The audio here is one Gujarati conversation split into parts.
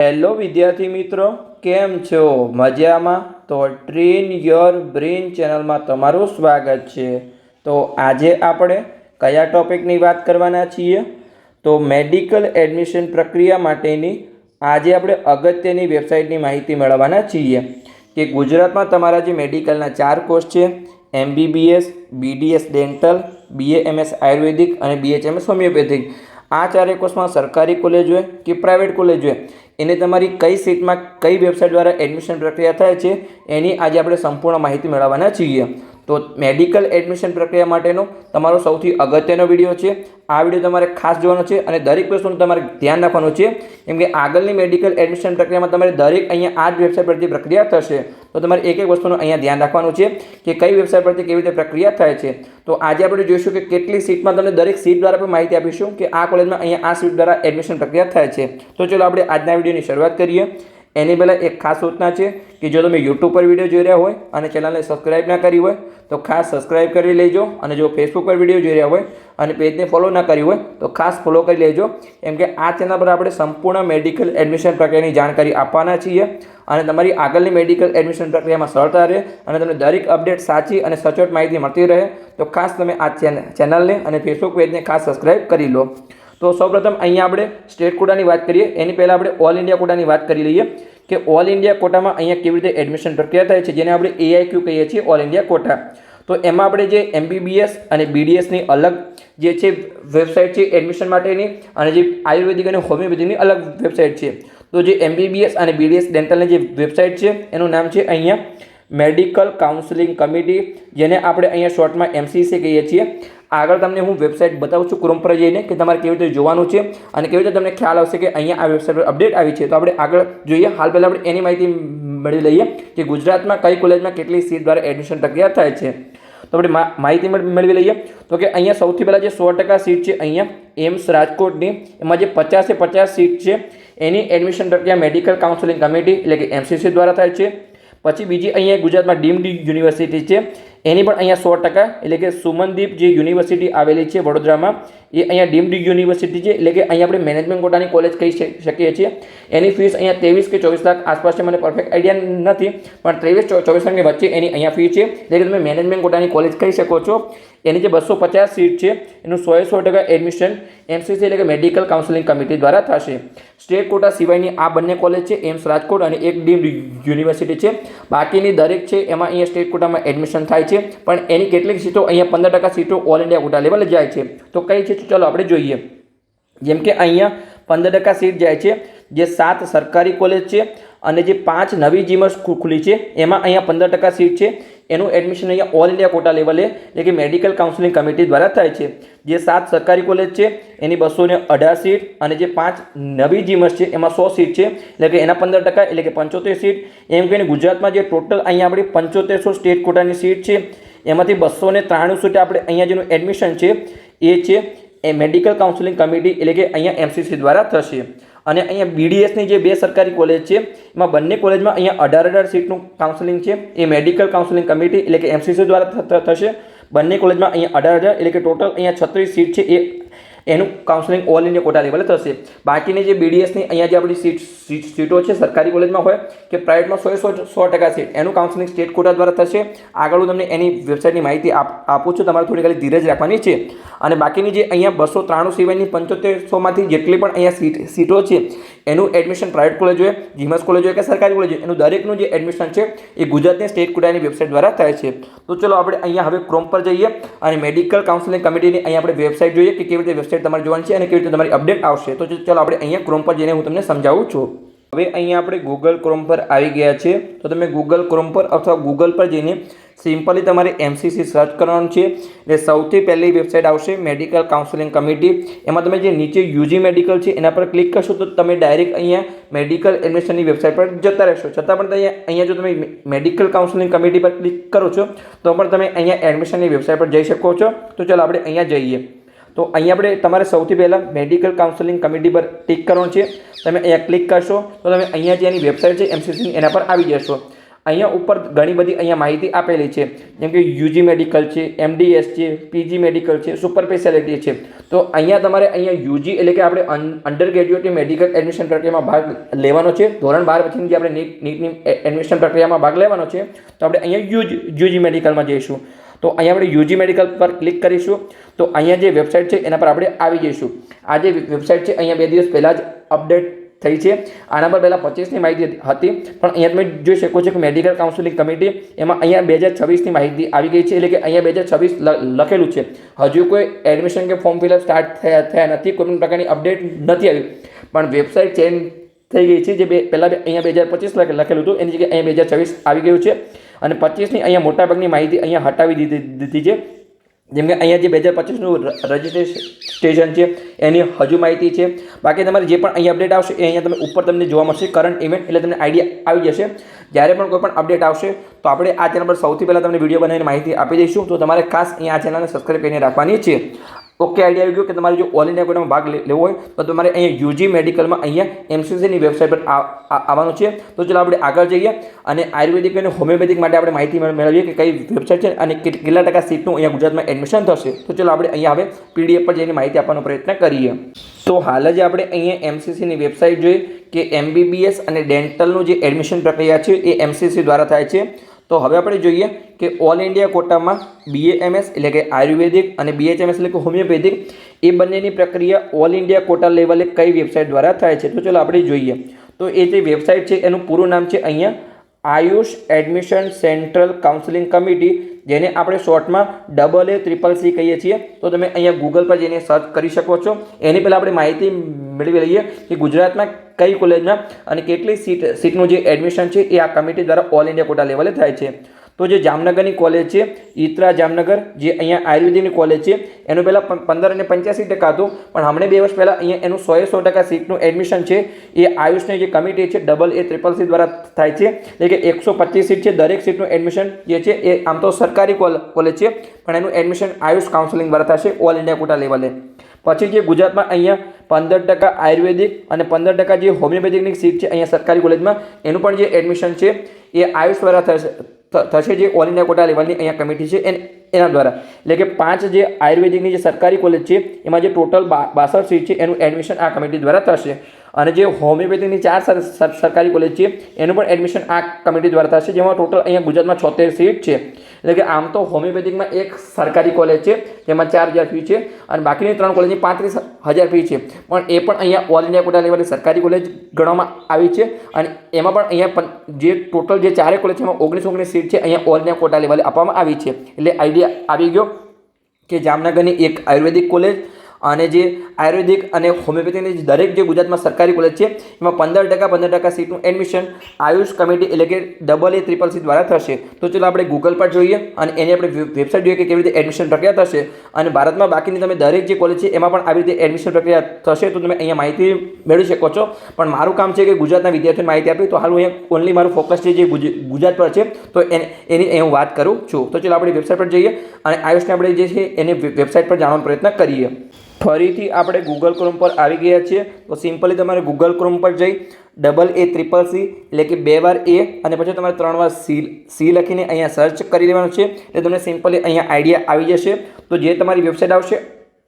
હેલો વિદ્યાર્થી મિત્રો, કેમ છો? મજામાં? તો ટ્રેન યોર બ્રેન ચેનલમાં તમારું સ્વાગત છે. તો આજે આપણે કયા ટોપિકની વાત કરવાના છીએ? તો મેડિકલ એડમિશન પ્રક્રિયા માટેની આજે આપણે અગત્યની વેબસાઇટની માહિતી મેળવવાના છીએ કે ગુજરાતમાં તમારા જે મેડિકલના 4 કોર્સ છે, MBBS, BDS ડેન્ટલ, BAMS આયુર્વેદિક અને BHMS હોમિયોપેથિક, આ 4 કોર્સમાં સરકારી કોલેજ હોય કે પ્રાઇવેટ કોલેજ હોય, એને તમારી કઈ સીટમાં કઈ વેબસાઇટ દ્વારા એડમિશન પ્રક્રિયા થાય છે એની આજે આપણે સંપૂર્ણ માહિતી મેળવવાના છીએ. તો મેડિકલ એડમિશન પ્રક્રિયા માટેનો તમારો સૌથી અગત્યનો વિડીયો છે. આ વિડીયો તમારે ખાસ જોવાનો છે અને દરેક વસ્તુનું તમારે ધ્યાન રાખવાનું છે, કેમ કે આગળની મેડિકલ એડમિશન પ્રક્રિયામાં તમારે દરેક અહીંયા આ જ વેબસાઇટ પરથી પ્રક્રિયા થશે. તો તમારે એક વસ્તુનું અહીંયા ધ્યાન રાખવાનું છે કે કઈ વેબસાઇટ પરથી કેવી રીતે પ્રક્રિયા થાય છે. તો આજે આપણે જોઈશું કે કેટલી સીટમાં તમને દરેક સીટ દ્વારા પણ માહિતી આપીશું કે આ કોલેજમાં અહીંયા આ સીટ દ્વારા એડમિશન પ્રક્રિયા થાય છે. તો ચલો આપણે આજના વિડીયોની શરૂઆત કરીએ. એની પહેલાં એક ખાસ સૂચના છે કે જો તમે યુટ્યુબ પર વિડીયો જોઈ રહ્યા હોય અને ચેનલને સબસ્ક્રાઇબ ના કરી હોય તો ખાસ સબસ્ક્રાઇબ કરી લેજો, અને જો ફેસબુક પર વિડીયો જોઈ રહ્યા હોય અને પેજને ફોલો ના કરી હોય તો ખાસ ફોલો કરી લેજો, કેમ કે આ ચેનલ પર આપણે સંપૂર્ણ મેડિકલ એડમિશન પ્રક્રિયાની જાણકારી આપવાના છીએ અને તમારી આગળની મેડિકલ એડમિશન પ્રક્રિયામાં સરળતા રહે અને તમને દરેક અપડેટ સાચી અને સચોટ માહિતી મળતી રહે. તો ખાસ તમે આ ચેનલને અને ફેસબુક પેજને ખાસ સબસ્ક્રાઇબ કરી લો. તો સૌપ્રથમ અહીંયા આપણે સ્ટેટ કોટાની વાત કરીએ. એની પહેલાં આપણે ઓલ ઇન્ડિયા કોટાની વાત કરી લઈએ કે ઓલ ઇન્ડિયા કોટામાં અહીંયા કેવી રીતે એડમિશન પ્રક્રિયા થાય છે, જેને આપણે AIQ કહીએ છીએ, ઓલ ઇન્ડિયા કોટા. તો એમાં આપણે જે MBBS અને BDSની અલગ જે છે વેબસાઇટ છે એડમિશન માટેની, અને જે આયુર્વેદિક અને હોમિયોપેથીની અલગ વેબસાઇટ છે. તો જે MBBS અને BDS ડેન્ટલની જે વેબસાઇટ છે એનું નામ છે અહીંયા મેડિકલ કાઉન્સિલિંગ કમિટી, જેને આપણે અહીંયા શોર્ટમાં MCC કહીએ છીએ. આગળ તમને હું વેબસાઇટ બતાવું છું ક્રોમ પર જઈને કે તમારે કેવી રીતે જોવાનું છે અને કેવી રીતે તમને ખ્યાલ આવશે કે અહીંયા આ વેબસાઇટ પર અપડેટ આવી છે. તો આપણે આગળ જોઈએ. હાલ પહેલાં આપણે એની માહિતી મેળવી લઈએ કે ગુજરાતમાં કઈ કોલેજમાં કેટલી સીટ દ્વારા એડમિશન પ્રક્રિયા થાય છે. તો આપણે માહિતી મેળવી લઈએ. તો કે અહીંયા સૌથી પહેલાં જે 100% સીટ છે અહીંયા એમ્સ રાજકોટની, એમાં જે 50% સીટ છે એની એડમિશન પ્રક્રિયા મેડિકલ કાઉન્સિલિંગ કમિટી એટલે કે MCC દ્વારા થાય છે. પછી બીજી અહીંયા ગુજરાતમાં ડીમ્ડ યુનિવર્સિટી છે, એની પણ અહીંયા 100% એટલે કે સુમનદીપ જે યુનિવર્સિટી આવેલી છે વડોદરામાં, એ અહીંયા ડીમ્ડ યુનિવર્સિટી છે, એટલે કે અહીંયા આપણે મેનેજમેન્ટ કોટાની કોલેજ કહી શકીએ છીએ. એની ફીસ અહીંયા 23 કે 24 લાખ આસપાસ છે, મને પરફેક્ટ આઈડિયા નથી, પણ 23-24 લાખની વચ્ચે એની અહીંયા ફી છે, એટલે કે તમે મેનેજમેન્ટ કોટાની કોલેજ કહી શકો છો. એની જે 250 સીટ છે એનું 100% એડમિશન MCC એટલે કે મેડિકલ કાઉન્સિલિંગ કમિટી દ્વારા થશે. સ્ટેટ કોટા સિવાયની આ બંને કોલેજ છે, એમ્સ રાજકોટ અને એક ડીમ્ડ યુનિવર્સિટી છે. બાકીની દરેક છે એમાં અહીંયા સ્ટેટ કોટામાં એડમિશન થાય છે, પણ એની કેટલીક સીટો અહીંયા 15% સીટો ઓલ ઇન્ડિયા કોટા લેવલે જાય છે. તો કઈ છે ચાલો આપણે જોઈએ. જેમ કે અહીંયા 15% સીટ જાય છે, જે 7 સરકારી કોલેજ છે અને જે 5 નવી જીમસ ખુલી છે એમાં અહીંયા 15% સીટ છે. એનું એડમિશન અહીંયા ઓલ ઇન્ડિયા કોટા લેવલે એટલે કે મેડિકલ કાઉન્સિલિંગ કમિટી દ્વારા થાય છે. જે 7 સરકારી કોલેજ છે એની 218 સીટ અને જે 5 નવી જીમસ છે એમાં 100 સીટ છે, એટલે કે એના 15% એટલે કે 75 સીટ. એમ કહીને ગુજરાતમાં જે ટોટલ અહીંયા આપણી 7500 સ્ટેટ કોટાની સીટ છે એમાંથી 293 સીટ આપણે અહીંયા જેનું એડમિશન છે એ છે એ મેડિકલ કાઉન્સિલિંગ કમિટી એટલે કે અહીંયા MCC દ્વારા થશે. અને અહીંયા BDSની જે 2 સરકારી કોલેજ છે એમાં બંને કોલેજમાં અહીંયા 18 સીટનું કાઉન્સિલિંગ છે, એ મેડિકલ કાઉન્સિલિંગ કમિટી એટલે કે MCC દ્વારા થશે. બંને કોલેજમાં અહીંયા 18 એટલે કે ટોટલ અહીંયા 36 સીટ છે એ એનું કાઉન્સિલિંગ ઓલ ઇન્ડિયા કોટા લેવલે થશે. બાકીની જે BDSની અહીંયા જે આપણી સીટો છે સરકારી કોલેજમાં હોય કે પ્રાઇવેટમાં 100% સીટ એનું કાઉન્સિલિંગ સ્ટેટ કોટા દ્વારા થશે. આગળ હું તમને એની વેબસાઇટની માહિતી આપું છું, તમારે થોડી ખાલી ધીરજ રાખવાની છે. અને બાકીની જે અહીંયા 293 સિવાયની 7500માંથી જેટલી પણ અહીંયા સીટો છે એનું એડમિશન પ્રાઇવેટ કોલેજ હોય, જીમસ કોલેજ હોય કે સરકારી કોલેજ હોય, એનું દરેકનું જે એડમિશન છે એ ગુજરાતની સ્ટેટ કોટાની વેબસાઇટ દ્વારા થાય છે. તો ચલો આપણે અહીંયા હવે ક્રોમ પર જઈએ અને મેડિકલ કાઉન્સિલિંગ કમિટીની અહીંયા આપણે વેબસાઇટ જોઈએ કે કેવી રીતે વેબસાઇટ તમારે જોવાની છે અને કેવી રીતે તમારી અપડેટ આવશે. તો ચલો આપણે અહીંયા ક્રોમ પર જઈને હું તમને સમજાવું છું. હવે અહીંયા આપણે ગૂગલ ક્રોમ પર આવી ગયા છે. તો તમે ગૂગલ ક્રોમ પર અથવા ગૂગલ પર જઈને સિમ્પલી તમારે MCC સર્ચ કરવાનું છે, એટલે સૌથી પહેલી વેબસાઇટ આવશે મેડિકલ કાઉન્સિલિંગ કમિટી. એમાં તમે જે નીચે UG મેડિકલ છે એના પર ક્લિક કરશો તો તમે ડાયરેક્ટ અહીંયા મેડિકલ એડમિશનની વેબસાઇટ પર જતા રહેશો. છતાં પણ અહીંયા જો તમે મેડિકલ કાઉન્સિલિંગ કમિટી પર ક્લિક કરો છો તો પણ તમે અહીંયા એડમિશનની વેબસાઇટ પર જઈ શકો છો. તો ચાલો આપણે અહીંયા જઈએ. તો અહીંયા આપણે તમારે સૌથી પહેલાં મેડિકલ કાઉન્સિલિંગ કમિટી પર ક્લિક કરવાનું છે. તમે અહીંયા ક્લિક કરશો તો તમે અહીંયા જે એની વેબસાઇટ છે MCCની એના પર આવી જશો. અહીંયા ઉપર ઘણી બધી અહીંયા માહિતી આપેલી છે, જેમ કે યુજી મેડિકલ છે, MDS છે, PG મેડિકલ છે, સુપર સ્પેશિયાલિટી છે. તો અહીંયા તમારે અહીંયા યુજી એટલે કે આપણે અંડર ગ્રેજ્યુએટ મેડિકલ એડમિશન પ્રક્રિયામાં ભાગ લેવાનો છે. ધોરણ 12 પછીની જે આપણે નીટની એડમિશન પ્રક્રિયામાં ભાગ લેવાનો છે, તો આપણે અહીંયા યુજી મેડિકલમાં જઈશું. તો અહીંયા આપણે યુજી મેડિકલ પર ક્લિક કરીશું. તો અહીંયા જે વેબસાઇટ છે એના પર આપણે આવી જઈશું. આ જે વેબસાઇટ છે અહીંયા 2 દિવસ પહેલાં જ અપડેટ થઈ છે. આના પર પહેલાં 25ની માહિતી હતી, પણ અહીંયા તમે જોઈ શકો છો કે મેડિકલ કાઉન્સિલિંગ કમિટી એમાં અહીંયા 2026ની માહિતી આવી ગઈ છે. એટલે કે અહીંયા 2026 લખેલું છે. હજુ કોઈ એડમિશન કે ફોર્મ ફિલઅપ સ્ટાર્ટ થયા નથી, કોઈ પણ પ્રકારની અપડેટ નથી આવી, પણ વેબસાઇટ ચેન્જ થઈ ગઈ છે. જે પહેલાં અહીંયા 2025 લખેલું હતું એની જગ્યાએ અહીંયા 2026 આવી ગયું છે. અને 25ની અહીંયા મોટાભાગની માહિતી અહીંયા હટાવી દીધી છે. જેમ કે અહીંયા જે 2025નું રજિસ્ટ્રેશન છે એની હજુ માહિતી છે. બાકી તમારે જે પણ અહીંયા અપડેટ આવશે એ અહીંયા તમે ઉપર તમને જોવા મળશે કરંટ ઇવેન્ટ, એટલે તમને આઈડિયા આવી જશે. જ્યારે પણ કોઈ પણ અપડેટ આવશે તો આપણે આ ચેનલ પર સૌથી પહેલાં તમને વિડીયો બનાવીને માહિતી આપી દઈશું. તો તમારે ખાસ અહીંયા આ ચેનલને સબસ્ક્રાઈબ કરીને રાખવાની છે. ઓકે, આઈડિયા આવી ગયો કે તમારે જો ઓલ ઇન્ડિયા કોટામાં ભાગ લેવો હોય તો તમારે અહીંયા યુજી મેડિકલમાં અહીંયા MCCની વેબસાઇટ પર આવવાનું છે. તો ચલો આપણે આગળ જઈએ અને આયુર્વેદિક અને હોમિયોપેથિક માટે આપણે માહિતી મેળવીએ કે કઈ વેબસાઇટ છે અને કેટલા ટકા સીટનું અહીંયા ગુજરાતમાં એડમિશન થશે. તો ચલો આપણે અહીંયા હવે PDF પર જઈને માહિતી આપવાનો પ્રયત્ન કરીએ. તો હાલ જ આપણે અહીંયા MCCની વેબસાઇટ જોઈ કે MBBS અને ડેન્ટલનું જે એડમિશન પ્રક્રિયા છે એ MCC દ્વારા થાય છે. તો હવે આપણે જોઈએ કે ઓલ ઇન્ડિયા કોટામાં BAMS એટલે કે આયુર્વેદિક અને BHMS એટલે કે હોમિયોપેથિક એ બંનેની પ્રક્રિયા ઓલ ઇન્ડિયા કોટા લેવલે કઈ વેબસાઇટ દ્વારા થાય છે. તો ચલો આપણે જોઈએ. તો એ જે વેબસાઇટ છે એનું પૂરું નામ છે અહીંયા Ayush admission central counselling committee, જેને આપણે શોર્ટમાં AACCC કહીએ છીએ. તો તમે અહીંયા ગૂગલ પર જઈને સર્ચ કરી શકો છો. એની પહેલાં આપણે માહિતી મેળવી લઈએ કે ગુજરાતમાં કઈ કોલેજમાં અને કેટલી સીટનું જે એડમિશન છે એ આ કમિટી દ્વારા ઓલ ઇન્ડિયા કોટા લેવલે થાય છે. તો જે જામનગરની કોલેજ છે ઈતરા જામનગર, જે અહીંયા આયુર્વેદિકની કોલેજ છે, એનું પહેલાં 15 અને 85% હતું, પણ હમણાં 2 વર્ષ પહેલાં અહીંયા એનું 100% સીટનું એડમિશન છે એ આયુષની જે કમિટી છે AACCC દ્વારા થાય છે. એટલે કે 125 સીટ છે. દરેક સીટનું એડમિશન જે છે એ આમ તો સરકારી કોલેજ છે, પણ એનું એડમિશન આયુષ કાઉન્સિલિંગ દ્વારા થશે ઓલ ઇન્ડિયા કોટા લેવલે. પછી જે ગુજરાતમાં અહીંયા 15% આયુર્વેદિક અને 15% જે હોમિયોપેથિકની સીટ છે અહીંયા સરકારી કોલેજમાં, એનું પણ જે એડમિશન છે એ આયુષ દ્વારા થશે, જે ઓલ ઇન્ડિયા કોટા લેવલની અહીંયા કમિટી છે એના દ્વારા. એટલે કે 5 જે આયુર્વેદિકની જે સરકારી કોલેજ છે એમાં જે ટોટલ 62 સીટ છે એનું એડમિશન આ કમિટી દ્વારા થશે. અને જે હોમિયોપેથિકની 4 સરકારી કોલેજ છે એનું પણ એડમિશન આ કમિટી દ્વારા થશે, જેમાં ટોટલ અહીંયા ગુજરાતમાં 76 સીટ છે. એટલે કે આમ તો હોમિયોપેથિકમાં એક સરકારી કોલેજ છે જેમાં 4000 ફી છે અને બાકીની 3 કોલેજની 35000 ફી છે, પણ એ પણ અહીંયા ઓલ ઇન્ડિયા કોટા લેવલની સરકારી કોલેજ ગણવામાં આવી છે. અને એમાં પણ અહીંયા જે ટોટલ જે 4 કોલેજ છે એમાં 19 સીટ છે અહીંયા ઓલ ઇન્ડિયા કોટા લેવલે આપવામાં આવી છે. એટલે આઈડિયા આવી ગયો કે જામનગરની એક આયુર્વેદિક કોલેજ અને જે આયુર્વેદિક અને હોમિયોપેથીની દરેક જે ગુજરાતમાં સરકારી કોલેજ છે એમાં 15% સીટનું એડમિશન આયુષ કમિટી એટલે કે AACCC દ્વારા થશે. તો ચલો આપણે ગૂગલ પર જોઈએ અને એની આપણે વેબસાઇટ જોઈએ કે કેવી રીતે એડમિશન પ્રક્રિયા થશે. અને ભારતમાં બાકીની તમે દરેક જે કોલેજ છે એમાં પણ આવી રીતે એડમિશન પ્રક્રિયા થશે. તો તમે અહીંયા માહિતી મેળવી શકો છો. પણ મારું કામ છે કે ગુજરાતના વિદ્યાર્થીઓને માહિતી આપી, તો હાલ હું અહીંયા ઓનલી મારું ફોકસ છે જે ગુજરાત પર છે, તો એની હું વાત કરું છું. તો ચલો આપણે વેબસાઇટ પર જઈએ અને આયુષને આપણે જે છે એની વેબસાઇટ પર જાણવાનો પ્રયત્ન કરીએ. ફરીથી આપણે ગૂગલ ક્રોમ પર આવી ગયા છીએ. તો સિમ્પલી તમારે ગૂગલ ક્રોમ પર જઈ AACCC એટલે કે 2 વાર A અને પછી તમારે 3 વાર C લખીને અહીંયા સર્ચ કરી લેવાનું છે. એટલે તમને સિમ્પલી અહીંયા આઈડિયા આવી જશે. તો જે તમારી વેબસાઇટ આવશે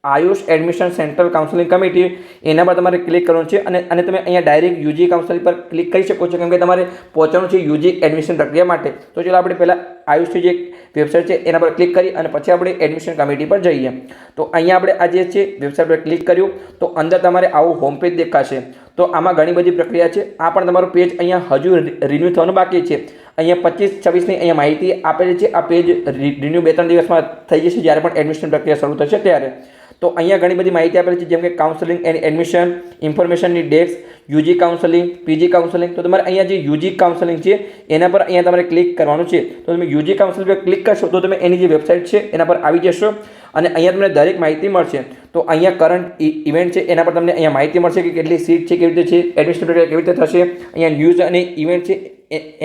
Ayush admission central counselling committee, એના પર તમારે ક્લિક કરવાનું છે અને તમે અહીંયા ડાયરેક્ટ યુજી કાઉન્સિલિંગ પર ક્લિક કરી શકો છો, કેમ કે તમારે પહોંચવાનું છે યુજી એડમિશન પ્રક્રિયા માટે. તો ચાલો આપણે પહેલાં આયુષની જે વેબસાઇટ છે એના પર ક્લિક કરી અને પછી આપણે એડમિશન કમિટી પર જઈએ. તો અહીંયા આપણે આ જે છે વેબસાઇટ પર ક્લિક કર્યું તો અંદર તમારે આવું હોમ પેજ દેખાશે. તો આમાં ઘણી બધી પ્રક્રિયા છે. આ પણ તમારું પેજ અહીંયા હજુ રિન્યૂ થવાનું બાકી છે. અહીંયા 25-26ની અહીંયા માહિતી આપેલી છે. આ પેજ રિન્યૂ 2-3 દિવસમાં થઈ જશે જ્યારે પણ એડમિશન પ્રક્રિયા શરૂ થશે ત્યારે. તો અહીંયા ઘણી બધી માહિતી આપેલી છે, જેમ કે કાઉન્સેલિંગ એન્ડ એડમિશન, ઇન્ફોર્મેશનની desk, UG counselling, PG counselling. તો તમારે અહીંયા જે યુજી કાઉન્સેલિંગ છે એના પર અહીંયા તમારે ક્લિક કરવાનું છે. તો તમે યુજી કાઉન્સેલિંગ પર ક્લિક કરશો તો તમે એની જે વેબસાઇટ છે એના પર આવી જશો અને અહીંયા તમને દરેક માહિતી મળશે. તો અહીંયા કરંટ ઇવેન્ટ છે એના પર તમને અહીંયા માહિતી મળશે કે કેટલી સીટ છે, કેવી રીતે છે, એડમિશન પ્રક્રિયા કેવી રીતે થશે. અહીંયા ન્યૂઝ અને ઇવેન્ટ છે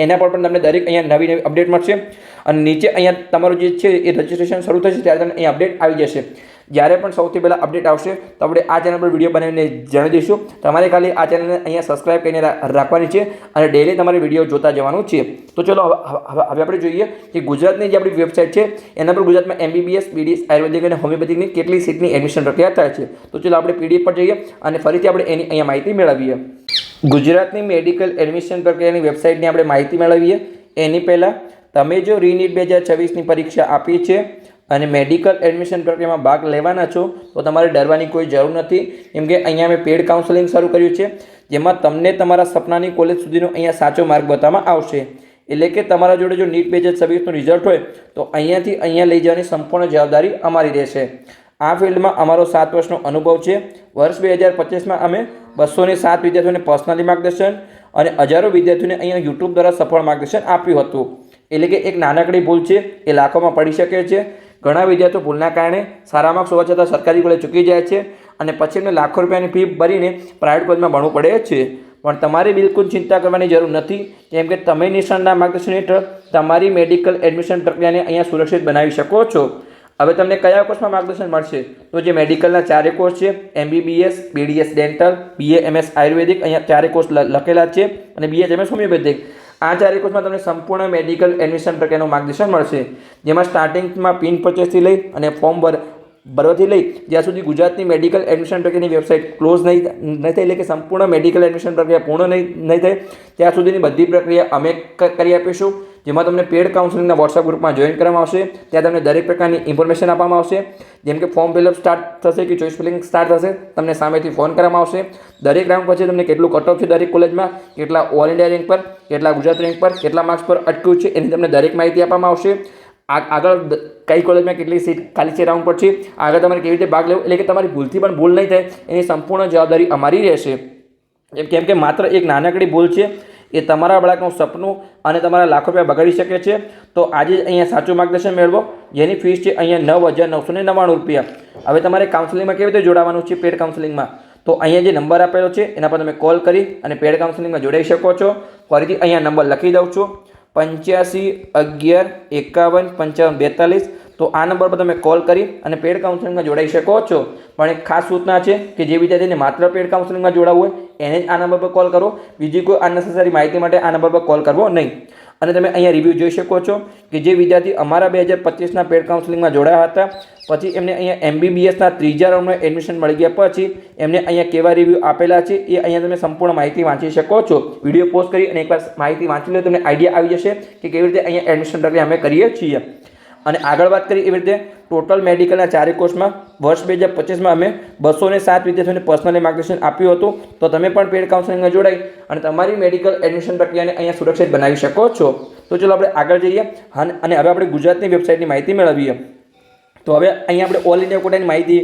એના પર પણ તમને દરેક અહીંયા નવી અપડેટ મળશે. અને નીચે અહીંયા તમારું જે છે એ રજિસ્ટ્રેશન શરૂ થશે ત્યારે તમને અહીંયા અપડેટ આવી જશે. જ્યારે પણ સૌથી પહેલાં અપડેટ આવશે તો આપણે આ ચેનલ પર વિડીયો બનાવીને જણાવી દઈશું. તમારે ખાલી આ ચેનલને અહીંયા સબસ્ક્રાઇબ કરીને રાખવાની છે અને ડેલી તમારે વિડીયો જોતા જવાનું છે. તો ચલો હવે આપણે જોઈએ કે ગુજરાતની જે આપણી વેબસાઇટ છે એના પર ગુજરાતમાં MBBS, BDS, આયુર્વેદિક અને હોમિયોપેથિકની કેટલી સીટની એડમિશન પ્રક્રિયા થાય છે. તો ચલો આપણે PDF પર જઈએ અને ફરીથી આપણે એની અહીંયા માહિતી મેળવીએ. ગુજરાતની મેડિકલ એડમિશન પ્રક્રિયાની વેબસાઇટની આપણે માહિતી મેળવીએ એની પહેલાં તમે જો રીનીટ 2026ની પરીક્ષા આપી છે અને મેડિકલ એડમિશન પ્રક્રિયામાં ભાગ લેવાના છો તો તમારે ડરવાની કોઈ જરૂર નથી. કેમ કે અહીંયા અમે પેડ કાઉન્સેલિંગ શરૂ કર્યું છે જેમાં તમને તમારા સપનાની કોલેજ સુધીનો અહીંયા સાચો માર્ગ બતાવવામાં આવશે. એટલે કે તમારા જોડે જો નીટ 2026નું રિઝલ્ટ હોય તો અહીંયાથી અહીંયા લઈ જવાની સંપૂર્ણ જવાબદારી અમારી રહેશે. આ ફિલ્ડમાં અમારો 7 વર્ષનો અનુભવ છે. વર્ષ 2025માં અમે 207 વિદ્યાર્થીઓને પર્સનલી માર્ગદર્શન અને હજારો વિદ્યાર્થીઓને અહીંયા યુટ્યુબ દ્વારા સફળ માર્ગદર્શન આપ્યું હતું. એટલે કે એક નાનકડી ભૂલ છે એ લાખોમાં પડી શકે છે. ઘણા વિદ્યાર્થીઓ ભૂલના કારણે સારા માર્ક્સ હોવા છતાં સરકારી કોલેજ ચૂકી જાય છે અને પછી એમને લાખો રૂપિયાની ફી ભરીને પ્રાઇવેટ કોલેજમાં ભણવું પડે છે. પણ તમારે બિલકુલ ચિંતા કરવાની જરૂર નથી. કેમ કે તમે નિષ્ણાતના માર્ગદર્શન હેઠળ તમારી મેડિકલ એડમિશન પ્રક્રિયાને અહીંયા સુરક્ષિત બનાવી શકો છો. હવે તમને કયા કોર્સમાં માર્ગદર્શન મળશે? તો જે મેડિકલના 4 કોર્સ છે MBBS, BDS dental, BA MS આયુર્વેદિક, અહીંયા 4 કોર્સ લખેલા છે અને BHMS હોમિયોપેથિક. આ 4 કોર્સમાં તમને સંપૂર્ણ મેડિકલ એડમિશન પ્રક્રિયાનું માર્ગદર્શન મળશે. જેમાં સ્ટાર્ટિંગમાં પિન પરચેસથી લઈ અને ફોર્મ ભરવાથી લઈ જ્યાં સુધી ગુજરાતની મેડિકલ એડમિશન પ્રક્રિયાની વેબસાઇટ ક્લોઝ નહીં થાય, એટલે કે સંપૂર્ણ મેડિકલ એડમિશન પ્રક્રિયા પૂર્ણ નહીં થાય ત્યાં સુધીની બધી પ્રક્રિયા અમે કરી આપીશું. જેમાં તમને પેડ કાઉન્સેલિંગના વોટ્સઅપ ગ્રુપમાં જોઈન કરવામાં આવશે. ત્યાં તમને દરેક પ્રકારની ઇન્ફોર્મેશન આપવામાં આવશે. જેમ કે ફોર્મ ફિલઅપ સ્ટાર્ટ થશે કે ચોઇસ ફિલિંગ સ્ટાર્ટ થશે તમને સામેથી ફોન કરવામાં આવશે. દરેક રાઉન્ડ પછી તમને કેટલું કટ ઓફ છે દરેક કોલેજમાં, કેટલા ઓલ ઇન્ડિયા રેન્ક પર, કેટલા ગુજરાત રેન્ક પર, કેટલા માર્ક્સ પર અટક્યું છે એની તમને દરેક માહિતી આપવામાં આવશે. આગળ કઈ કોલેજમાં કેટલી સીટ ખાલી છે રાઉન્ડ પછી, આગળ તમારે કેવી રીતે ભાગ લેવો, એટલે કે તમારી ભૂલથી પણ ભૂલ નહીં થાય એની સંપૂર્ણ જવાબદારી અમારી રહેશે. કેમ કે માત્ર એક નાનકડી ભૂલ છે એ તમારા બાળકનું સપનું અને તમારા લાખો રૂપિયા બગાડી શકે છે. તો આજે અહીંયા સાચું માર્ગદર્શન મેળવો જેની ફીસ છે અહીંયા 9,999 રૂપિયા. હવે તમારે કાઉન્સેલિંગમાં કેવી રીતે જોડાવાનું છે પેડ કાઉન્સેલિંગમાં? તો અહીંયા જે નંબર આપેલો છે એના પર તમે કોલ કરી અને પેડ કાઉન્સેલિંગમાં જોડાઈ શકો છો. ફરીથી અહીંયા નંબર લખી દઉં છું 85 11 51 55 42. તો આ નંબર પર તમે કોલ કરી અને પેડ કાઉન્સેલિંગમાં જોડાઈ શકો છો. પણ એક ખાસ સૂચના છે કે જે વિદ્યાર્થીને માત્ર પેડ કાઉન્સેલિંગમાં જોડાવવું હોય એને જ આ નંબર પર કોલ કરો. બીજી કોઈ અનનેસેસરી માહિતી માટે આ નંબર પર કોલ કરવો નહીં. અને તમે અહીંયા રિવ્યૂ જોઈ શકો છો કે જે વિદ્યાર્થી અમારા 2025ના પેડ કાઉન્સેલિંગમાં જોડાયા હતા પછી એમને અહીંયા MBBSના 3જા રાઉન્ડમાં એડમિશન મળી ગયા પછી એમને અહીંયા કેવા રિવ્યૂ આપેલા છે એ અહીંયા તમે સંપૂર્ણ માહિતી વાંચી શકો છો. વિડીયો પોઝ કરી અને એકવાર માહિતી વાંચી લો તમને આઈડિયા આવી જશે કે કેવી રીતે અહીંયા એડમિશન પ્રક્રિયા અમે કરીએ છીએ. અને આગળ વાત કરીએ એવી રીતે ટોટલ મેડિકલના 4 કોર્સમાં વર્ષ 2025માં અમે 207 વિદ્યાર્થીઓને પર્સનલી માર્ગદર્શન આપ્યું હતું. તો તમે પણ પેડ કાઉન્સેલિંગમાં જોડાઈ અને તમારી મેડિકલ એડમિશન પ્રક્રિયાને અહીંયા સુરક્ષિત બનાવી શકો છો. તો ચલો આપણે આગળ જઈએ અને હવે આપણે ગુજરાતની વેબસાઇટની માહિતી મેળવીએ. તો હવે અહીંયા આપણે ઓલ ઇન્ડિયા કોટાની માહિતી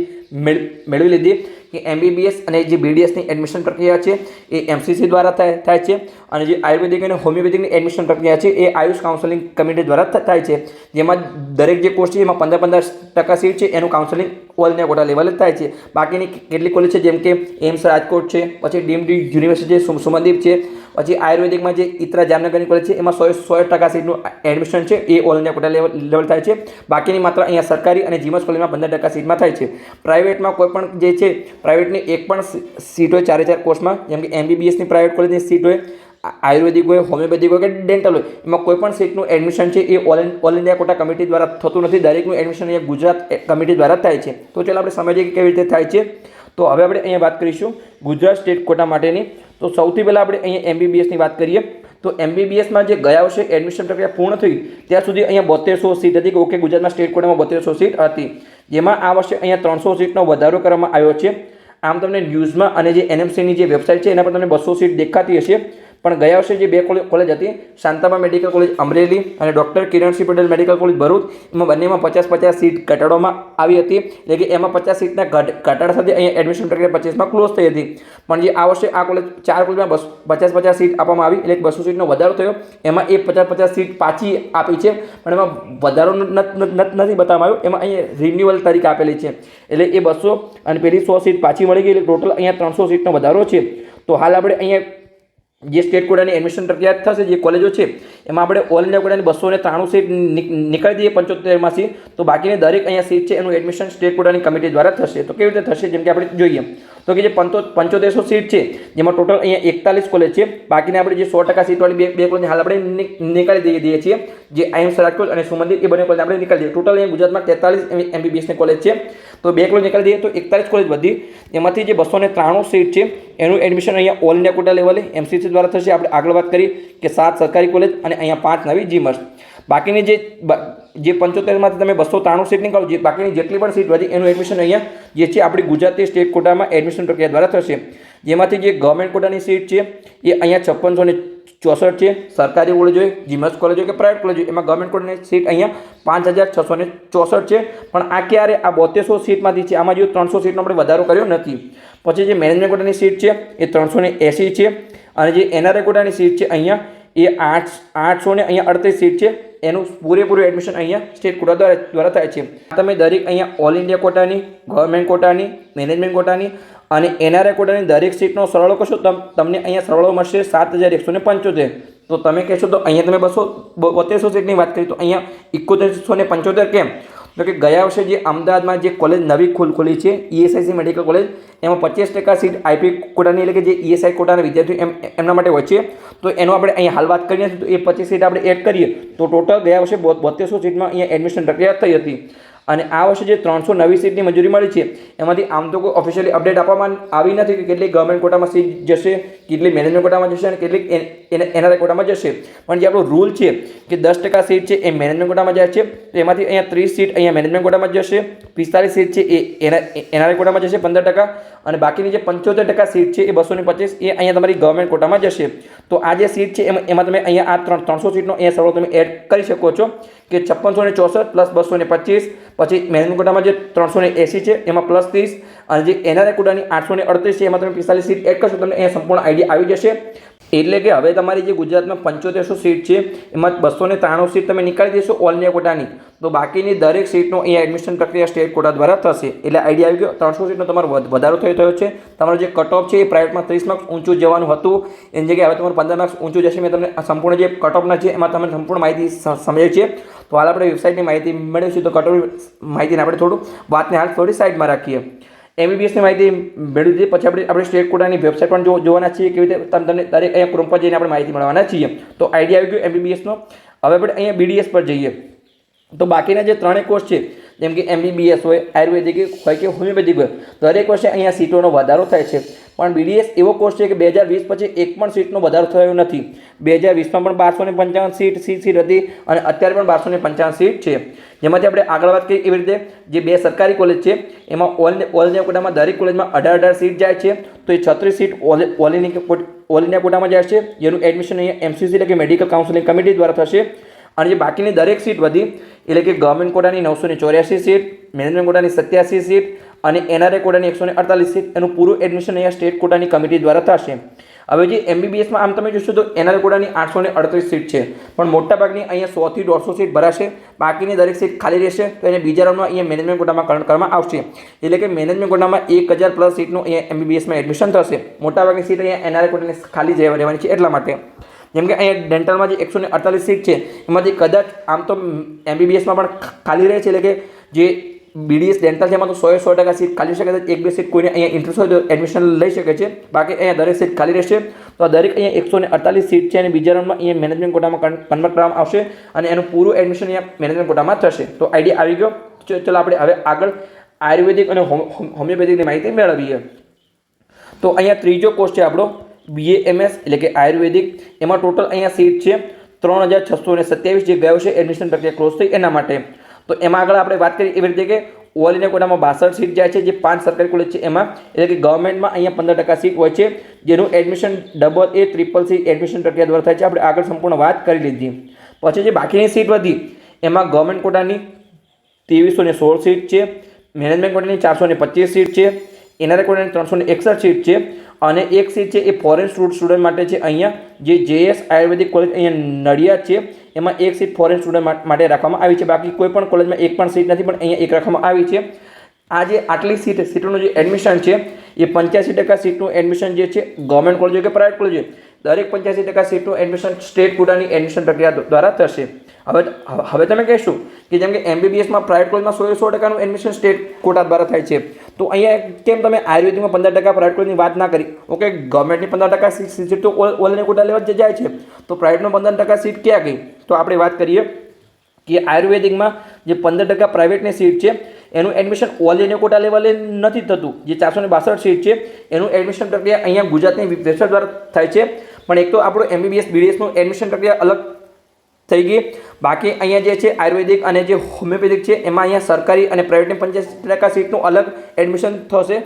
મેળવી લીધી કે MBBS અને જે BDSની એડમિશન પ્રક્રિયા છે એ MCC દ્વારા થાય છે અને જે આયુર્વેદિક અને હોમિયોપેથિકની એડમિશન પ્રક્રિયા છે એ આયુષ કાઉન્સેલિંગ કમિટી દ્વારા થાય છે. જેમાં દરેક જે કોર્સ છે એમાં 15% સીટ છે એનું કાઉન્સેલિંગ ઓલ ઇન્ડિયા કોટા લેવલે જ થાય છે. બાકીની કેટલી કોલેજ છે જેમ કે એમ્સ રાજકોટ છે, પછી ડીમ્ડ યુનિવર્સિટી સુમનદીપ છે, પછી આયુર્વેદિકમાં જે ઇત્રા જામનગરની કોલેજ છે એમાં 100% સીટનું એડમિશન છે એ ઓલ ઇન્ડિયા કોટા લેવલ થાય છે. બાકીની માત્ર અહીંયા સરકારી અને જીમસ કોલેજમાં 15% સીટમાં થાય છે. પ્રાઇવેટમાં કોઈ પણ જે છે પ્રાઇવેટની એક પણ સીટ હોય 4 કોર્સમાં જેમ કે MBBSની પ્રાઇવેટ કોલેજની સીટ હોય, આયુર્વેદિક હોય, હોમિયોપેથિક હોય કે ડેન્ટલ હોય, એમાં કોઈ પણ સીટનું એડમિશન છે એ ઓલ ઇન્ડિયા કોટા કમિટી દ્વારા થતું નથી. દરેકનું એડમિશન અહીંયા ગુજરાત કમિટી દ્વારા થાય છે. તો ચાલો આપણે સમજીએ કે કેવી રીતે થાય છે. તો હવે આપણે અહીંયા વાત કરીશું ગુજરાત સ્ટેટ કોટા માટેની. તો સૌથી પહેલાં આપણે અહીંયા MBBSની વાત કરીએ તો MBBSમાં જે ગયા વર્ષે એડમિશન પ્રક્રિયા પૂર્ણ થઈ ત્યાં સુધી અહીંયા 7200 સીટ હતી. ઓકે, ગુજરાતમાં સ્ટેટ કોટામાં 7200 સીટ હતી, જેમાં આ વર્ષે અહીંયા 300 સીટનો વધારો કરવામાં આવ્યો છે. આમ તમને ન્યૂઝમાં અને જે NMCની જે વેબસાઇટ છે એના પર તમને 200 સીટ દેખાતી હશે. પણ ગયા વર્ષે જે 2 કોલેજ હતી, શાંતાબા મેડિકલ કોલેજ અમરેલી અને doctor Kiransinh Patel medical college Bharuch, એમાં બંનેમાં 50-50 સીટ ઘટાડવામાં આવી હતી. એટલે કે એમાં 50 સીટના ઘટાડા સાથે અહીંયા એડમિશન પ્રક્રિયા 25માં ક્લોઝ થઈ હતી. પણ જે આ વર્ષે આ કોલેજ 4 કોલેજમાં 50-50 સીટ આપવામાં આવી, એટલે 200 સીટનો વધારો થયો. એમાં એ 50-50 સીટ પાછી આપી છે પણ એમાં વધારો નથી બતાવવામાં આવ્યો. એમાં અહીંયા રિન્યુઅલ તરીકે આપેલી છે. એટલે એ 200 અને પેલી 100 સીટ પાછી મળી ગઈ, એટલે ટોટલ અહીંયા 300 સીટનો વધારો છે. તો હાલ આપણે અહીંયા જે સ્ટેટ કોટાની એડમિશન પ્રક્રિયા થશે જે કોલેજો છે એમાં આપણે ઓલ ઇન્ડિયા કોટાની 293 સીટ નીકાળી દઈએ 75માંથી, તો બાકીની દરેક અહીંયા સીટ છે એનું એડમિશન સ્ટેટ કોટાની કમિટી દ્વારા થશે. તો કેવી રીતે થશે જેમ કે આપણે જોઈએ તો કે જે 7500 સીટ છે જેમાં ટોટલ અહીંયા 41 કોલેજ છે, બાકીને આપણે જે 100% સીટવાળી બે કોલેજ હાલ આપણે નીકાળી દઈએ છીએ, જે આઈએમસી રાજકોટ અને સુમંદિર એ બંને કોલેજ આપણે નીકાળી દઈએ. ટોટલ અહીંયા ગુજરાતમાં 43 MBBSની કોલેજ છે, તો બે કોલેજ નીકાળી દઈએ તો 41 કોલેજ વધી. એમાંથી જે 293 સીટ છે એનું એડમિશન અહીંયા ઓલ ઇન્ડિયા કોટા લેવલે MCC દ્વારા થશે. આપણે આગળ વાત કરી કે 7 સરકારી કોલેજ અને અહીંયા 5 નવી જીમર્સ. બાકીની જે 75માંથી તમે 293 સીટ નીકાળો, જે બાકીની જેટલી પણ સીટ વધી એનું એડમિશન અહીંયા જે છે આપણી ગુજરાતી સ્ટેટ કોટામાં એડમિશન પ્રક્રિયા દ્વારા થશે. જેમાંથી જે ગવર્મેન્ટ કોટાની સીટ છે એ અહીંયા 5664 છે. સરકારી કોલેજ હોય, જીમર્સ કોલેજ હોય કે પ્રાઇવેટ કોલેજ હોય એમાં ગવર્મેન્ટ કોટાની સીટ અહીંયા 5664 છે. પણ આ ક્યારે આ 7200 સીટમાંથી છે, આમાં જો 300 સીટનો આપણે વધારો કર્યો નથી. પછી જે મેનેજમેન્ટ કોટાની સીટ છે એ 380 છે અને જે NRI કોટાની સીટ છે અહીંયા એ 838 સીટ છે. એનું પૂરેપૂરું એડમિશન અહીંયા સ્ટેટ કોટા દ્વારા થાય છે. તમે દરેક અહીંયા ઓલ ઇન્ડિયા કોટાની, ગવર્મેન્ટ કોટાની, મેનેજમેન્ટ કોટાની અને NRI કોટાની દરેક સીટનો સરવાળો કરશો તમને અહીંયા સરવાળો મળશે 7175. તો તમે કહેશો તો અહીંયા તમે 272 સીટની વાત કરી તો અહીંયા 7175 કેમ? તો કે ગયા વર્ષે જે અમદાવાદમાં જે કોલેજ નવી ખુલી છે ESIC મેડિકલ કોલેજ, એમાં 50% સીટ IP કોટાની એટલે કે જે ESI કોટાના વિદ્યાર્થીઓ એમના માટે હોય છે. તો એનો આપણે અહીંયા હાલ વાત કરીએ તો એ 25 સીટ આપણે એડ કરીએ તો ટોટલ ગયા વર્ષે 7200 સીટમાં અહીંયા એડમિશન પ્રક્રિયા થઈ હતી. અને આ વર્ષે જે 390 સીટની મંજૂરી મળી છે એમાંથી આમ તો કોઈ ઓફિશિયલી અપડેટ આપવામાં આવી નથી કે કેટલી ગવર્મેન્ટ કોટામાં સીટ જશે, કેટલી મેનેજમેન્ટ કોટામાં જશે અને કેટલી NRI કોટામાં જશે. પણ જે આપણો રૂલ છે કે 10% સીટ છે એ મેનેજમેન્ટ કોટામાં જાય છે, તો એમાંથી અહીંયા 30 સીટ અહીંયા મેનેજમેન્ટ કોટામાં જશે, 45 સીટ છે એ NRI કોટામાં જશે 15%, અને બાકીની જે 75% સીટ છે એ 225 એ અહીંયા તમારી ગવર્મેન્ટ કોટામાં જશે. તો આ જે સીટ છે એમાં તમે અહીંયા આ 300 સીટનો અહીંયા સરવાળો તમે એડ કરી શકો છો કે 5664 પ્લસ 225, પછી મેનેજમેન્ટ કોટામાં જે 380 છે એમાં પ્લસ 30 અને જે NRI કોટાની 838 છે એમાં તમે 45 સીટ એડ કરશો તમને અહીંયા સંપૂર્ણ આઈડિયા આવી જશે. એટલે કે હવે તમારી જે ગુજરાતમાં 7500 સીટ છે એમાં 293 સીટ તમે નીકાળી દેશો ઓલ ઇન્ડિયા કોટાની, તો બાકીની દરેક સીટનો અહીંયા એડમિશન પ્રક્રિયા સ્ટેટ કોટા દ્વારા થશે. એટલે આઈડિયા આવી ગયો. 300 સીટનો તમારો વધારો થયો છે. તમારો જે કટ ઓફ છે એ પ્રાઇવેટમાં 30 માર્ક્સ ઊંચું જવાનું હતું, એની જગ્યાએ હવે તમારું 15 માર્ક્સ ઊંચું જશે. મેં તમને સંપૂર્ણ જે કટ ઓફના છે એમાં તમને સંપૂર્ણ માહિતી સમજાવી છે. તો હાલ આપણે વેબસાઇટની માહિતી મેળવીશું. તો કટ ઓફ માહિતીને આપણે થોડું વાતને હાલ થોડી સાઈડમાં રાખીએ. MBBSની માહિતી મેળવી દીધી, પછી આપણે સ્ટેટ કોટાની વેબસાઇટ પણ જોવાના છીએ કેવી રીતે તમને દરેક અહીંયા ક્રોમ પર જઈને આપણે માહિતી મેળવવાના છીએ. તો આઈડિયા આવી ગયો MBBSનો. હવે આપણે અહીંયા BDS પર જઈએ તો બાકીના જે ત્રણેય કોર્સ છે જેમ કે MBBS હોય, આયુર્વેદિક હોય કે હોમિયોપેથિક હોય, દરેક વર્ષે અહીંયા સીટોનો વધારો થાય છે. પણ BDS એવો કોર્સ છે કે 2020 પછી એક પણ સીટનો વધારો થયો નથી. 2020માં પણ 1255 સીટ હતી અને અત્યારે પણ 1255 સીટ છે. જેમાંથી આપણે આગળ વાત કરીએ એવી રીતે જે 2 સરકારી કોલેજ છે એમાં ઓલ ઇન્ડિયા કોટામાં દરેક કોલેજમાં 18 સીટ જાય છે. તો એ 36 સીટ ઓલ ઇન્ડિયા કોટામાં જાય છે, જેનું એડમિશન અહીંયા MCC એટલે કે મેડિકલ કાઉન્સિલિંગ કમિટી દ્વારા થશે. અને જે બાકીની દરેક સીટ વધી એટલે કે ગવર્મેન્ટ કોટાની 984 સીટ, મેનેજમેન્ટ કોટાની 87 સીટ અને NRI કોટાની 148 સીટ, એનું પૂરું એડમિશન અહીંયા સ્ટેટ કોટાની કમિટી દ્વારા થશે. હવે જે MBBSમાં આમ તમે જોશો તો NRI કોટાની 838 સીટ છે, પણ મોટાભાગની અહીંયા 100 થી 150 સીટ ભરાશે, બાકીની દરેક સીટ ખાલી રહેશે. તો એને બીજા રાઉન્ડમાં અહીંયા મેનેજમેન્ટ કોટામાં કન્વર્ટ કરવામાં આવશે. એટલે કે મેનેજમેન્ટ કોટામાં 1000+ સીટનું અહીંયા MBBSમાં એડમિશન થશે. મોટાભાગની સીટ અહીંયા NRI કોટાની ખાલી રહેવાની છે. એટલા માટે જેમ કે અહીંયા ડેન્ટલમાં જે 148 સીટ છે એમાંથી કદાચ આમ તો MBBSમાં પણ ખાલી રહે છે, એટલે કે જે BDS ડેન્ટલ છે એમાં તો 100% સીટ ખાલી શકે છે. 1-2 સીટ કોઈને અહીંયા ઇન્ટરેસ્ટ હોય તો એડમિશન લઈ શકે છે, બાકી અહીંયા દરેક સીટ ખાલી રહેશે. તો આ દરેક અહીંયા 148 સીટ છે અને બીજા રાઉન્ડમાં અહીંયા મેનેજમેન્ટ કોટામાં કન્વર્ટ કરવામાં આવશે અને એનું પૂરું એડમિશન અહીંયા મેનેજમેન્ટ કોટામાં થશે. તો આઈડિયા આવી ગયો. ચલો આપણે હવે આગળ આયુર્વેદિક અને હોમિયોપેથિકની માહિતી મેળવીએ. તો અહીંયા ત્રીજો કોર્સ છે આપણો BAMS એટલે કે આયુર્વેદિક. એમાં ટોટલ અહીંયા સીટ છે 3627, જે ગયા વર્ષે એડમિશન પ્રક્રિયા ક્લોઝ થઈ એના માટે. તો એમાં આગળ આપણે વાત કરીએ એવી રીતે કે ઓલ ઇન્ડિયા કોટામાં 62 સીટ જાય છે, જે 5 સરકારી કોલેજ છે એમાં, એટલે કે ગવર્મેન્ટમાં અહીંયા 15% સીટ હોય છે, જેનું એડમિશન AA, CCC એડમિશન પ્રક્રિયા દ્વારા થાય છે. આપણે આગળ સંપૂર્ણ વાત કરી લીધી. પછી જે બાકીની સીટ વધી એમાં ગવર્મેન્ટ કોટાની 2316 સીટ છે, મેનેજમેન્ટ કોટાની 425 સીટ છે, NRI કોટાની 361 સીટ છે અને એક સીટ છે એ ફોરેન સ્ટુડન્ટ માટે છે. અહીંયા જે JS આયુર્વેદિક કોલેજ અહીંયા નડિયાદ છે એમાં એક સીટ ફોરેન સ્ટુડન્ટ માટે રાખવામાં આવી છે. બાકી કોઈ પણ કોલેજમાં એક પણ સીટ નથી, પણ અહીંયા એક રાખવામાં આવી છે. આ જે આટલી સીટોનું જે એડમિશન છે એ 85% સીટનું એડમિશન જે છે ગવર્મેન્ટ કોલેજ કે પ્રાઇવેટ કોલેજ દરેક 85% સીટનું એડમિશન સ્ટેટ કોટાની એડમિશન પ્રક્રિયા દ્વારા થશે. હવે તમે કહેશો કે જેમ કે MBBSમાં પ્રાઇવેટ કોલેજમાં 100% એડમિશન સ્ટેટ કોટા દ્વારા થાય છે, તો અહીંયા કેમ તમે આયુર્વેદિકમાં 15% પ્રાઇવેટ કોલેજની વાત ના કરી? ઓકે, ગવર્મેન્ટની 15% સીટ તો ઓલ ઇન્ડિયા કોટા લેવલ જાય છે, તો પ્રાઇવેટમાં 15% સીટ ક્યાં ગઈ? તો આપણે વાત કરીએ કે આયુર્વેદિકમાં જે 15% પ્રાઇવેટની સીટ છે એનું એડમિશન ઓલ ઇન્ડિયા કોટા લેવલે નથી થતું. જે 462 સીટ છે એનું એડમિશન પ્રક્રિયા અહીંયા ગુજરાતની વેબસાઇટ દ્વારા થાય છે. પણ એક તો આપણું MBBS BDSનું એડમિશન પ્રક્રિયા અલગ થઈ ગઈ. બાકી અહીંયા જે છે આયુર્વેદિક અને જે હોમિયોપેથિક છે એમાં અહીંયા સરકારી અને પ્રાઇવેટની 85% સીટનું અલગ એડમિશન થશે.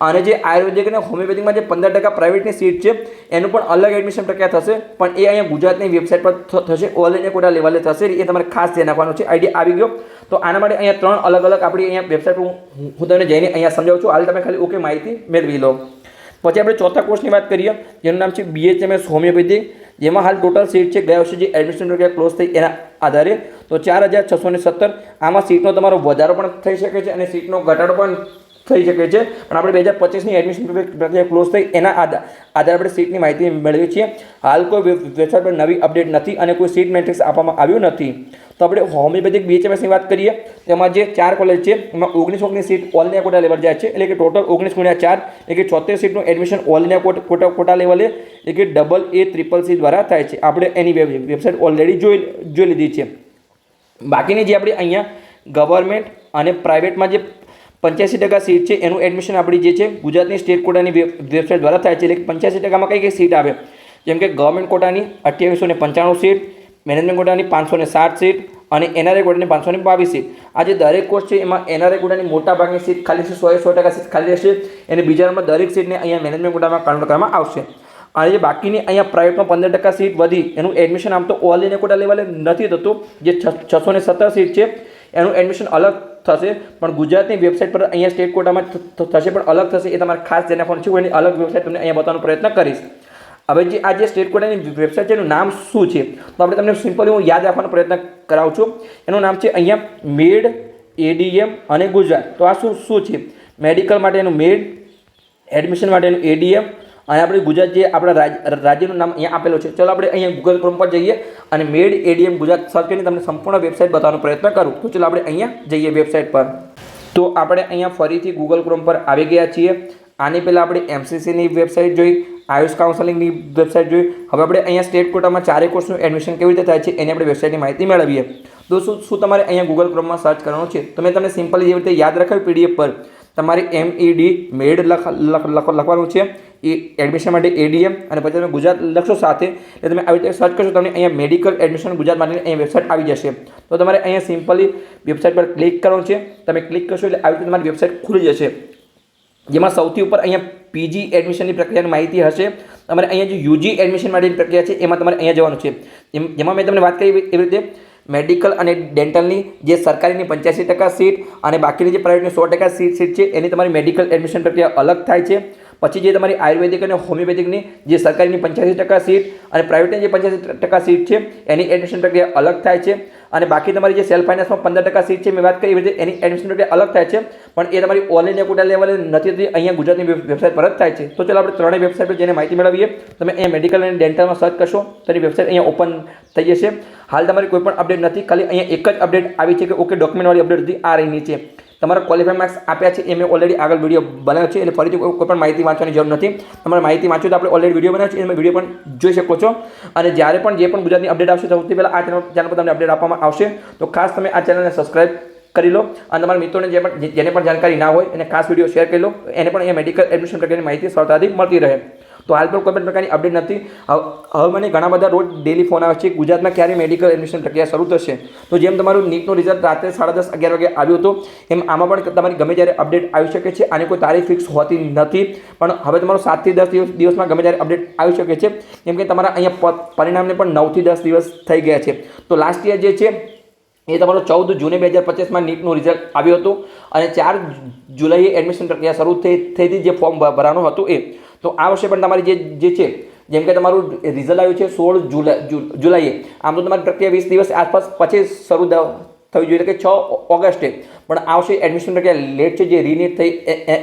અને જે આયુર્વેદિક અને હોમિયોપેથિકમાં જે 15% પ્રાઇવેટની સીટ છે એનું પણ અલગ એડમિશન પ્રક્રિયા થશે. પણ એ અહીંયા ગુજરાતની વેબસાઇટ પર થશે, ઓલ ઇન્ડિયા કોટા લેવલે થશે. એ તમારે ખાસ ધ્યાન રાખવાનું છે. આઈડિયા આવી ગયો? તો આના માટે અહીંયા 3 અલગ અલગ આપણી અહીંયા વેબસાઇટ હું તમને જઈને અહીંયા સમજાવું છું. હાલ તમે ખાલી ઓકે માહિતી મેળવી લો. પછી આપણે ચોથા કોર્સની વાત કરીએ, જેનું નામ છે BHMS હોમિયોપેથિક, જેમાં હાલ ટોટલ સીટ છે ગયા વર્ષે જે એડમિશન પ્રક્રિયા ક્લોઝ થઈ એના આધારે તો 4617. આમાં સીટનો તમારો વધારો પણ થઈ શકે છે અને સીટનો ઘટાડો પણ થઈ શકે છે. પણ આપણે 2025ની એડમિશન પ્રક્રિયા ક્લોઝ થઈ એના આધારે આપણે સીટની માહિતી મેળવીએ છીએ. હાલ કોઈ વેબસાઇટ પર નવી અપડેટ નથી અને કોઈ સીટ મેટ્રિક્સ આપવામાં આવ્યું નથી. તો આપણે હોમિયોપેથિક BHMSની વાત કરીએ, તેમાં જે 4 કોલેજ છે એમાં 19 seat all India quota level જાય છે, એટલે કે ટોટલ 19 × 4 એટલે કે 74 સીટનું એડમિશન ઓલ ઇન્ડિયા કોટા લેવલે એટલે કે AACCC દ્વારા થાય છે. આપણે એની વેબસાઇટ ઓલરેડી જોઈ લીધી છે. બાકીની જે આપણે અહીંયા ગવર્મેન્ટ અને પ્રાઇવેટમાં જે 85% સીટ છે એનું એડમિશન આપણી જે છે ગુજરાતની સ્ટેટ કોટાની વેબસાઇટ દ્વારા થાય છે. એટલે કે 85%માં કઈ સીટ આવે? જેમ કે ગવર્મેન્ટ કોટાની 2895 સીટ, મેનેજમેન્ટ કોટાની 560 સીટ અને NRI કોટાની 522 સીટ. આ જે દરેક કોર્સ છે એમાં NRI કોટાની મોટા ભાગની સીટ ખાલી છે, 100% સીટ ખાલી રહેશે. અને બીજા નંબર દરેક સીટને અહીંયા મેનેજમેન્ટ કોટામાં કન્વર્ટ કરવામાં આવશે. અને જે બાકીની અહીંયા પ્રાઇવેટમાં 15% સીટ વધી એનું એડમિશન આમ તો ઓલ ઇન્ડિયા કોટા લેવલે નથી થતું. જે 617 સીટ છે એનું એડમિશન અલગ થશે, પણ ગુજરાતની વેબસાઇટ પર અહીંયા સ્ટેટ કોટામાં થશે, પણ અલગ થશે. એ તમારે ખાસ ધ્યાન રાખવાનું છે. એની અલગ વેબસાઇટ તમને અહીંયા બતાવવાનો પ્રયત્ન કરીશ. હવે જે આ જે સ્ટેટ કોટાની વેબસાઇટ છે એનું નામ શું છે? તો આપણે તમને સિમ્પલી હું યાદ રાખવાનો પ્રયત્ન કરાવું છું. એનું નામ છે અહીંયા મેડ, ADM અને ગુજરાત. તો આ શું છે? મેડિકલ માટેનું મેડ, એડમિશન માટેનું ADM અને આપણે ગુજરાત જે આપણા રાજ્યનું નામ અહીંયા આપેલું છે. ચલો આપણે અહીંયા ગૂગલ ક્રોમ પર જઈએ અને મેડ ADM ગુજરાત સર્ચ કરીને તમને સંપૂર્ણ વેબસાઇટ બતાવવાનો પ્રયત્ન કરું. તો ચલો આપણે અહીંયા જઈએ વેબસાઇટ પર. તો આપણે અહીંયા ફરીથી ગૂગલ ક્રોમ પર આવી ગયા છીએ. આની પહેલાં આપણે MCCની વેબસાઇટ જોઈ, આયુષ કાઉન્સેલિંગની વેબસાઇટ જોઈ. હવે આપણે અહીંયા સ્ટેટ કોટામાં 4 કોર્સનું એડમિશન કેવી રીતે થાય છે એની આપણે વેબસાઇટની માહિતી મેળવીએ. તો શું તમારે અહીંયા ગૂગલ ક્રોમમાં સર્ચ કરવાનું છે? તો મેં તમને સિમ્પલી જેવી રીતે યાદ રાખ્યું PDF પર તમારી MED લખવાનું છે, એ એડમિશન માટે ADM અને પછી તમે ગુજરાત લખશો સાથે. એટલે તમે આવી રીતે સર્ચ કરશો તમને અહીંયા મેડિકલ એડમિશન ગુજરાત માટેની અહીંયા વેબસાઇટ આવી જશે. તો તમારે અહીંયા સિમ્પલી વેબસાઇટ પર ક્લિક કરવાનું છે. તમે ક્લિક કરશો એટલે આવી રીતે તમારી વેબસાઇટ ખુલી જશે, જેમાં સૌથી ઉપર અહીંયા PG એડમિશનની પ્રક્રિયાની માહિતી હશે. તમારે અહીંયા જે UG એડમિશન માટેની પ્રક્રિયા છે એમાં તમારે અહીંયા જવાનું છે. જેમાં મેં તમને વાત કરી એવી રીતે મેડિકલ અને ડેન્ટલની જે સરકારીની 85% સીટ અને બાકીની જે પ્રાઇવેટની 100% સીટ છે એની તમારી મેડિકલ એડમિશન પ્રક્રિયા અલગ થાય છે. પછી જે તમારી આયુર્વેદિક અને હોમિયોપેથિકની જે સરકારીની 85% સીટ અને પ્રાઇવેટની જે 85% સીટ છે એની એડમિશન પ્રક્રિયા અલગ થાય છે. અને બાકી તમારી જે સેલ્ફ ફાઇનાન્સમાં 15% સીટ છે મેં વાત કરી એવી રીતે એની એડમિશન પ્રક્રિયા અલગ થાય છે, પણ એ તમારી ઓલ ઇન્ડિયા કોટા લેવલે નથી થતી, અહીંયા ગુજરાતની વેબસાઇટ પર જ થાય છે. તો ચાલો આપણે ત્રણેય વેબસાઇટ પર જેને માહિતી મેળવીએ. તમે અહીંયા મેડિકલ અને ડેન્ટલમાં સર્ચ કરશો તો એની વેબસાઇટ અહીંયા ઓપન થઈ જશે. હાલ તમારી કોઈ પણ અપડેટ નથી, ખાલી અહીંયા એક જ અપડેટ આવી છે કે ઓકે ડોક્યુમેન્ટવાળી અપડેટ હતી આ રહી નીચે. તમારા ક્વોલિફાઈડ માર્ક્સ આપ્યા છે એ મેં ઓલરેડી આગળ વિડીયો બનાવ્યો છે, એટલે ફરીથી કોઈ પણ માહિતી વાંચવાની જરૂર નથી. તમારે માહિતી વાંચો તો આપણે ઓલરેડી વિડીયો બનાવ્યો છે, એમાં વિડીયો પણ જોઈ શકો છો. અને જ્યારે પણ જે પણ ગુજરાતની અપડેટ આવશે સૌથી પહેલાં આ ચેનલ પર તમને અપડેટ આપવામાં આવશે. તો ખાસ તમે આ ચેનલને સબસ્ક્રાઇબ કરી લો અને તમારા મિત્રોને જેને પણ જાણકારી ના હોય એને ખાસ વિડીયો શેર કરી લો, એને પણ અહીંયા મેડિકલ એડમિશન પ્રક્રિયાની માહિતી સરળતાથી મળતી રહે. તો હાલ પણ કોઈ પણ પ્રકારની અપડેટ નથી. હવે મને ઘણા બધા રોજ ડેલી ફોન આવે છે ગુજરાતમાં ક્યારે મેડિકલ એડમિશન પ્રક્રિયા શરૂ થશે. તો જેમ તમારું નીટનું રિઝલ્ટ રાત્રે 10:30 11 વાગે આવ્યું હતું એમ આમાં પણ તમારી ગમે ત્યારે અપડેટ આવી શકે છે. આની કોઈ તારીખ ફિક્સ હોતી નથી, પણ હવે તમારો 7 થી 10 દિવસમાં ગમે ત્યારે અપડેટ આવી શકે છે, કેમ કે તમારા અહીંયા પરિણામને પણ 9 થી 10 દિવસ થઈ ગયા છે. તો લાસ્ટ યર જે છે એ તમારો 14 જૂને 2025માં નીટનું રિઝલ્ટ આવ્યું હતું અને 4 જુલાઈએ એડમિશન પ્રક્રિયા શરૂ થઈ હતી, જે ફોર્મ ભરવાનું હતું એ. તો આ વર્ષે પણ તમારી જે છે જેમ કે તમારું રિઝલ્ટ આવ્યું છે 16 જુલાઈએ, આમ તો તમારી પ્રક્રિયા 20 દિવસ આસપાસ પછી શરૂ થવી જોઈએ, કે 6 ઓગસ્ટે. પણ આ વર્ષે એડમિશન પ્રક્રિયા લેટ છે, જે રીનીટ થઈ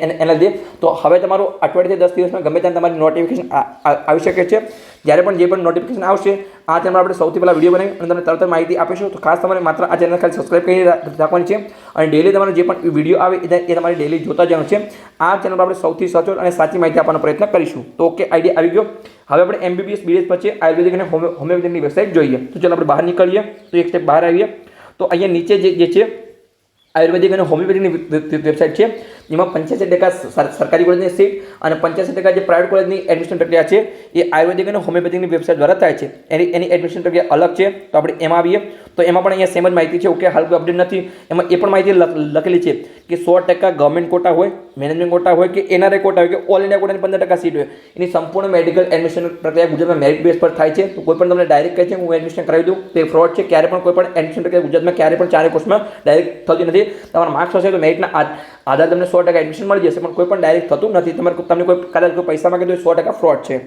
એના લીધે. તો હવે તમારું 8 થી 10 દિવસમાં ગમે ત્યાં તમારી નોટિફિકેશન આવી શકે છે. જ્યારે પણ જે પણ નોટિફિકેશન આવશે આ ચેનલ આપણે સૌથી પહેલાં વિડીયો બનાવી અને તમને તરત જ માહિતી આપીશું. તો ખાસ તમારે માત્ર આ ચેનલ ખાલી સબસ્ક્રાઇબ કરી રાખવાની છે અને ડેલી તમારે જે પણ વિડીયો આવે એ તમારે ડેલી જોતા જવાનું છે. આ ચેનલ પર આપણે સૌથી સચોટ અને સાચી માહિતી આપવાનો પ્રયત્ન કરીશું. તો ઓકે, આઈડિયા આવી ગયો. હવે આપણે MBBS BDS પછી આયુર્વેદિક અને હોમિયોપેથિકની વેબસાઇટ જોઈએ. તો ચાલો આપણે બહાર નીકળીએ. તો એક સ્ટેપ બહાર આવીએ. તો અહીંયા નીચે જે છે આયુર્વેદિક અને હોમિયોપેથિકની વેબસાઇટ છે. જેમાં 85% સરકારી કોલેજની સીટ અને 85% જે પ્રાઇવેટ કોલેજની એડમિશન પ્રક્રિયા છે એ આયુર્વેદિક અને હોમિયોપેથિકની વેબસાઇટ દ્વારા થાય છે. એની એડમિશન પ્રક્રિયા અલગ છે. તો આપણે એમાં આવીએ. તો એમાં પણ અહીંયા સેમ જ માહિતી છે. ઓકે, હાલ કોઈ અપડેટ નથી. એમાં એ પણ માહિતી લખેલી છે કે 100% ગવર્મેન્ટ કોટા હોય, મેનેજમેન્ટ કોટા હોય કે NRI કોટા હોય કે ઓલ ઇન્ડિયા કોટાની 15% સીટ હોય, એની સંપૂર્ણ મેડિકલ એડમિશન પ્રક્રિયા ગુજરાતમાં મેરિટ બેઝ પર થાય છે. તો કોઈ પણ તમને ડાયરેક્ટ કહે છે હું એડમિશન કરાવી દઉં તો એ ફ્રોડ છે. ક્યારે પણ કોઈ પણ એડમિશન પ્રક્રિયા ગુજરાતમાં ક્યારે પણ ચારે કોર્સમાં ડાયરેક્ટ થતી નથી. તમારા માર્ક્સ હશે તો મેરિટના આધાર તમને 100% એડમિશન મળી જશે, પણ કોઈ પણ ડાયરેક્ટ થતું નથી. તમને કોઈ કદાચ કોઈ પૈસા માંગે તો 100% ફ્રોડ છે.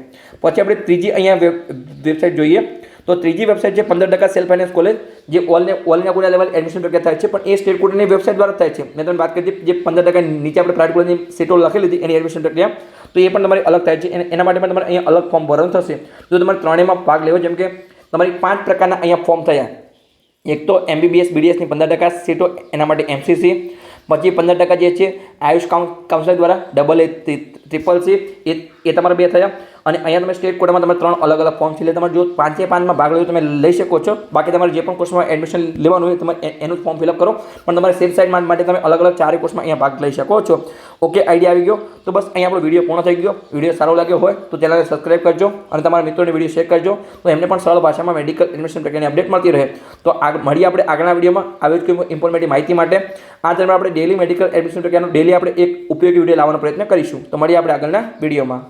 પછી આપણે ત્રીજી અહીંયા વેબસાઇટ જોઈએ. તો ત્રીજી વેબસાઇટ છે 15% સેલ્ફ ફાઇનાન્સ કોલેજ, જે all India quota level admission પ્રક્રિયા થાય છે, પણ એ સ્ટેટ કોટાની વેબસાઇટ દ્વારા થાય છે. મેં તમને વાત કરી જે 15% નીચે આપણે પ્રાઇવેટ કોલેજની સીટો લખેલી હતી એની એડમિશન પ્રક્રિયા, તો એ પણ તમારી અલગ થાય છે. એના માટે પણ તમારે અહીંયા અલગ ફોર્મ ભરવાનું થશે. જો તમારે ત્રણેયમાં ભાગ લેવો, જેમ કે તમારી 5 પ્રકારના અહીંયા ફોર્મ થયા. એક તો MBBS BDS ની 15% સીટો, એના માટે MCC. પછી 15% જે છે આયુષ કાઉન્સિલ દ્વારા AAA એ તમારા 2 થયા. અને અહીંયા તમે સ્ટેટ કોટામાં તમારે 3 અલગ અલગ ફોર્મ છે. એટલે તમારે જો 5માં ભાગ લેવો તમે લઈ શકો છો. બાકી તમારે જે પણ કોર્સમાં એડમિશન લેવાનું હોય તમારે એનું ફોર્મ ફિલઅપ કરો. પણ તમારે સેફ સાઇડ માટે તમે અલગ અલગ 4 કોર્સમાં અહીંયા ભાગ લઈ શકો છો. ઓકે, આઈડિયા આવી ગયો. તો બસ અહીંયા આપણો વિડીયો પૂર્ણ થઈ ગયો. વિડીયો સારો લાગ્યો હોય તો ચેનલને સબસ્ક્રાઇબ કરજો અને તમારા મિત્રોને વિડીયો શેર કરજો, તો એમને પણ સરળ ભાષામાં મેડિકલ એડમિશન પ્રક્રિયાની અપડેટ મળતી રહે. તો મળીએ આપણે આગળના વિડીયોમાં આવી જ કોઈ ઇન્ફોર્મેટિવ માહિતી માટે. આ ચેનલ આપણે ડેલી મેડિકલ એડમિશન પ્રક્રિયાનો ડેલી આપણે એક ઉપયોગી વિડીયો લાવવાનો પ્રયત્ન કરીશું. તો મળીએ આપણે આગળના વિડીયોમાં.